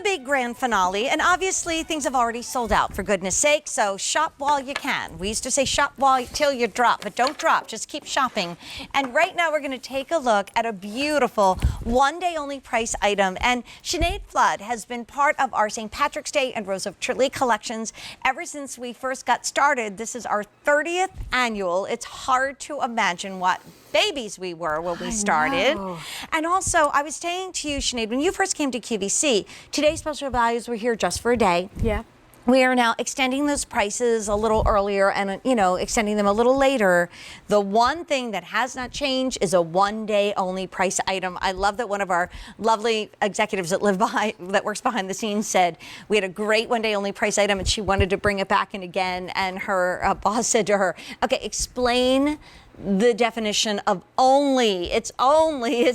big grand finale, and obviously things have already sold out, for goodness sake, so shop while you can. We used to say shop till you drop, but don't drop, just keep shopping. And right now we're going to take a look at a beautiful one-day only price item, and Sinead Flood has been part of our St. Patrick's Day and Rose of Tralee collections ever since we first got started. This is our 30th annual. It's hard to imagine what babies we were when we started. And also, I was saying to you, Sinead, when you first came to QVC, today's special values were here just for a day. Yeah. We are now extending those prices a little earlier and, extending them a little later. The one thing that has not changed is a one-day only price item. I love that one of our lovely executives that works behind the scenes said we had a great one-day only price item and she wanted to bring it back in again. And her boss said to her, okay, explain the definition of only. It's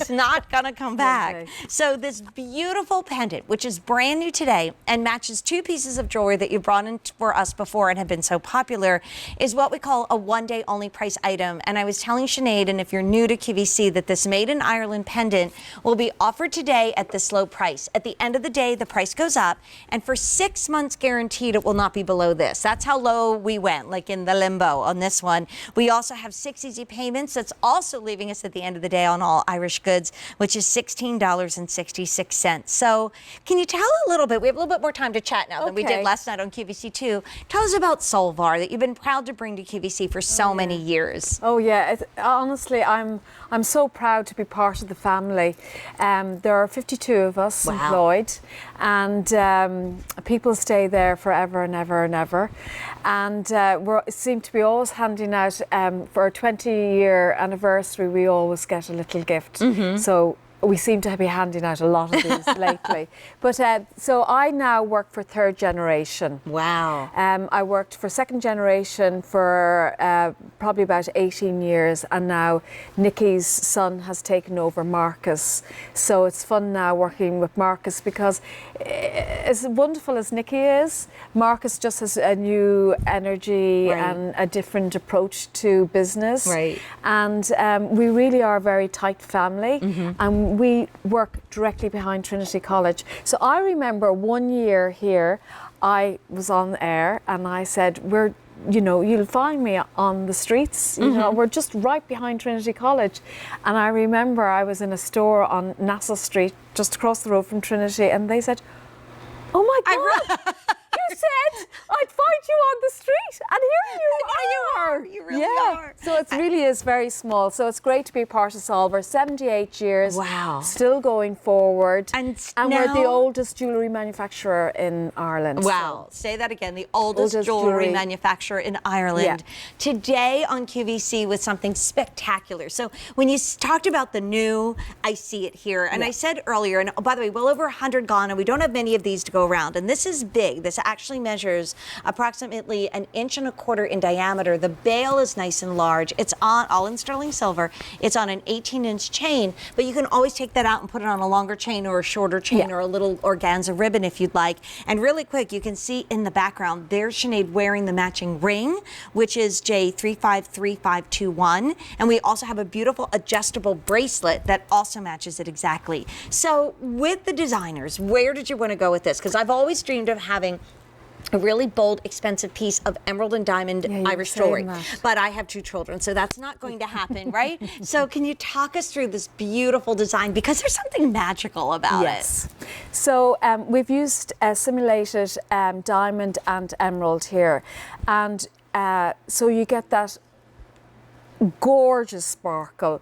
not gonna come back. Okay. So this beautiful pendant, which is brand new today and matches two pieces of jewelry that you brought in for us before and have been so popular, is what we call a one-day only price item. And I was telling Sinead, and if you're new to QVC, that this made in Ireland pendant will be offered today at this low price. At the end of the day, the price goes up, and for 6 months guaranteed, it will not be below this. That's how low we went, like in the limbo on this one. We also have 6 easy payments. That's also leaving us at the end of the day on all Irish goods, which is $16.66. So can you tell a little bit, we have a little bit more time to chat now than we did last night on QVC2. Tell us about Solvar that you've been proud to bring to QVC for so many years. Oh yeah, honestly, I'm so proud to be part of the family. There are 52 of us employed, and people stay there forever and ever and ever. And we seem to be always handing out, for our 20-year anniversary, we always get a little gift. So we seem to be handing out a lot of these lately. But so I now work for third generation. Wow. I worked for second generation for probably about 18 years, and now Nicky's son has taken over, Marcus. So it's fun now working with Marcus, because as wonderful as Nicky is, Marcus just has a new energy and a different approach to business. Right. And we really are a very tight family, and we work directly behind Trinity College. So I remember one year here, I was on air and I said, you'll find me on the streets, we're just right behind Trinity College. And I remember I was in a store on Nassau Street, just across the road from Trinity, and they said, oh my God, you said I'd find you on the street, and here you are. You really are. So it really is very small. So it's great to be part of Solvar. 78 years. Wow. Still going forward. And we're the now, oldest jewellery manufacturer in Ireland. Wow. So. Say that again. The oldest jewellery manufacturer in Ireland. Yeah. Today on QVC with something spectacular. So when you talked about the new, I see it here. And I said earlier, and by the way, well over 100 gone, and we don't have many of these to go around. And this is big. This actually measures approximately 1.25 inches in diameter. The bail is nice and large. It's all in sterling silver. It's on an 18-inch chain, but you can always take that out and put it on a longer chain or a shorter chain or a little organza ribbon if you'd like. And really quick, you can see in the background, there's Sinead wearing the matching ring, which is J353521. And we also have a beautiful adjustable bracelet that also matches it exactly. So with the designers, where did you want to go with this? Because I've always dreamed of having a really bold, expensive piece of emerald and diamond Irish jewelry. But I have 2 children, so that's not going to happen, right? So can you talk us through this beautiful design? Because there's something magical about it. So we've used simulated diamond and emerald here. And so you get that gorgeous sparkle,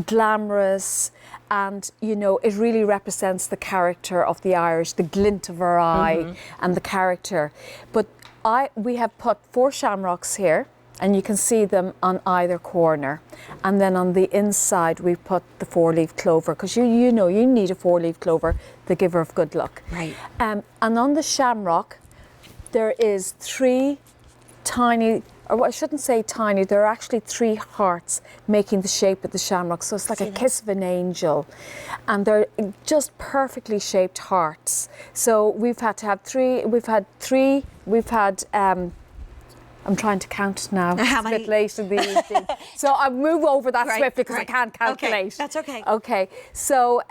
glamorous, and it really represents the character of the Irish, the glint of our eye and the character. But we have put 4 shamrocks here, and you can see them on either corner. And then on the inside we put the 4-leaf clover, because you need a 4-leaf clover, the giver of good luck. Right. And on the shamrock there is 3 tiny, or I shouldn't say tiny, there are actually 3 hearts making the shape of the shamrock. So it's like a kiss of an angel. And they're just perfectly shaped hearts. So we've had to have 3, I'm trying to count now. How it's many? a bit late in the evening. So I'll move over that swiftly because I can't calculate. Okay, that's okay. Okay, so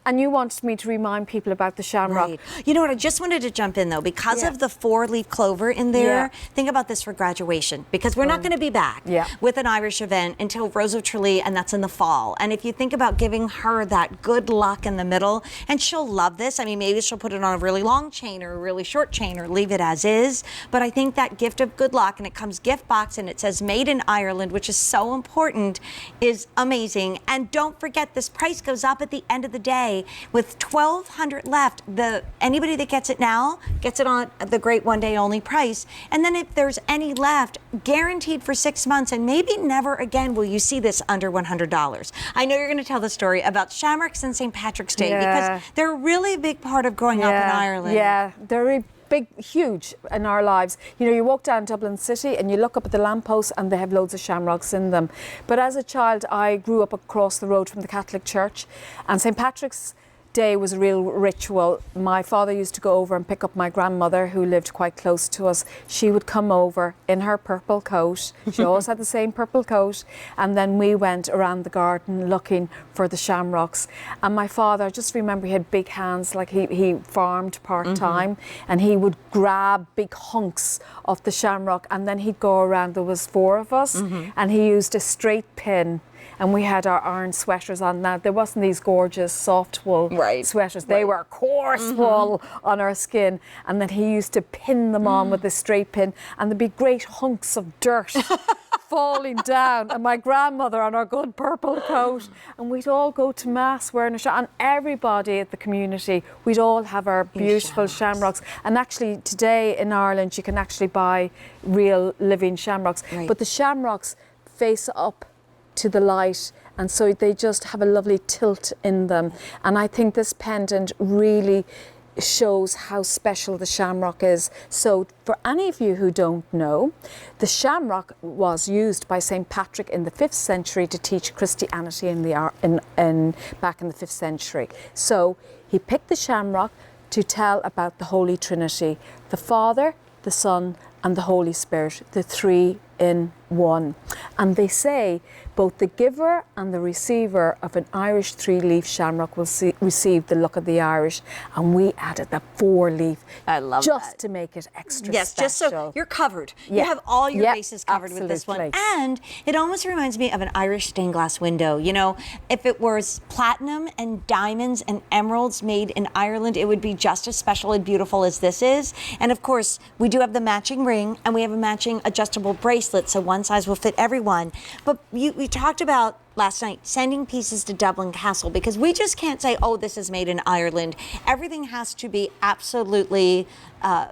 And you wanted me to remind people about the Shamrock. Right. You know what? I just wanted to jump in though, because of the 4-leaf clover in there. Think about this for graduation, because we're not going to be back with an Irish event until Rose of Tralee, and that's in the fall. And if you think about giving her that good luck in the middle, and she'll love this. I mean, maybe she'll put it on a really long chain or a really short chain, or leave it as is. But I think that gift of good luck, and it comes gift box, and it says made in Ireland, which is so important, is amazing. And don't forget, this price goes up at the end of the day. With 1,200 left, anybody that gets it now gets it on the great one-day only price. And then if there's any left, guaranteed for 6 months, and maybe never again will you see this under $100. I know you're going to tell the story about Shamrocks and St. Patrick's Day, because they're a really big part of growing up in Ireland. Yeah, they're big, huge in our lives. You know, you walk down Dublin City and you look up at the lampposts and they have loads of shamrocks in them. But as a child, I grew up across the road from the Catholic Church, and St. Patrick's Day was a real ritual. My father used to go over and pick up my grandmother, who lived quite close to us. She would come over in her purple coat. She always had the same purple coat. And then we went around the garden looking for the shamrocks. And my father, I just remember he had big hands, like he farmed part-time, and he would grab big hunks of the shamrock, and then he'd go around. There was 4 of us, and he used a straight pin. And we had our iron sweaters on. Now, there wasn't these gorgeous soft wool sweaters. They were coarse wool on our skin. And then he used to pin them on with a straight pin. And there'd be great hunks of dirt falling down. And my grandmother on our good purple coat. And we'd all go to Mass wearing a shamrock. And everybody at the community, we'd all have our beautiful shamrocks. And actually, today in Ireland, you can actually buy real living shamrocks. But the shamrocks face up to the light, and so they just have a lovely tilt in them. And I think this pendant really shows how special the shamrock is. So for any of you who don't know, the shamrock was used by St. Patrick in the 5th century to teach Christianity back in the 5th century. So he picked the shamrock to tell about the Holy Trinity, the Father, the Son, and the Holy Spirit, the 3 in 1. And they say both the giver and the receiver of an Irish 3-leaf shamrock will receive the look of the Irish. And we added the 4-leaf. I love just to make it extra special. Just so you're covered. You have all your bases covered with this one. And it almost reminds me of an Irish stained glass window. You know, if it was platinum and diamonds and emeralds made in Ireland, it would be just as special and beautiful as this is. And of course, we do have the matching ring, and we have a matching adjustable bracelet, so one size will fit everyone. But we talked about last night sending pieces to Dublin Castle, because we just can't say, oh, this is made in Ireland. Everything has to be absolutely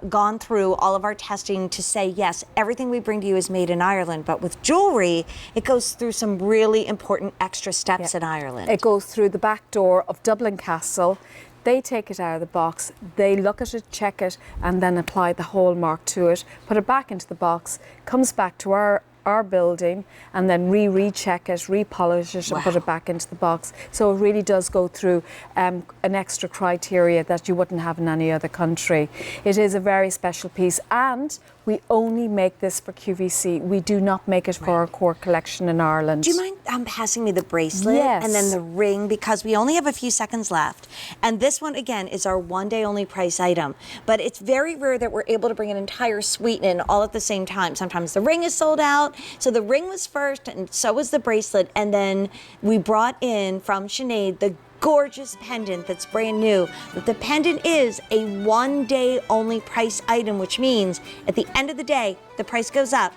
gone through all of our testing to say, yes, everything we bring to you is made in Ireland. But with jewelry, it goes through some really important extra steps in Ireland. It goes through the back door of Dublin Castle. They take it out of the box, they look at it, check it, and then apply the hallmark to it, put it back into the box, comes back to our building, and then recheck it, repolish it, and put it back into the box. So it really does go through an extra criteria that you wouldn't have in any other country. It is a very special piece, and we only make this for QVC. We do not make it for our core collection in Ireland. Do you mind passing me the bracelet and then the ring, because we only have a few seconds left. And this one, again, is our one-day only price item. But it's very rare that we're able to bring an entire suite in all at the same time. Sometimes the ring is sold out. So the ring was first, and so was the bracelet. And then we brought in from Sinead the gorgeous pendant that's brand new. But the pendant is a one-day only price item, which means at the end of the day, the price goes up.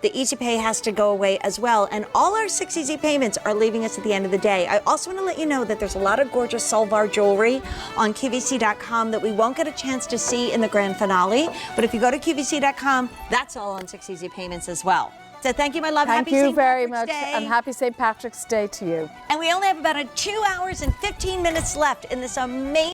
The easy pay has to go away as well. And all our 6 easy payments are leaving us at the end of the day. I also want to let you know that there's a lot of gorgeous Solvar jewelry on QVC.com that we won't get a chance to see in the grand finale. But if you go to QVC.com, that's all on 6 easy payments as well. So thank you, my love. Thank you very much, and happy St. Patrick's Day to you. And we only have about 2 hours and 15 minutes left in this amazing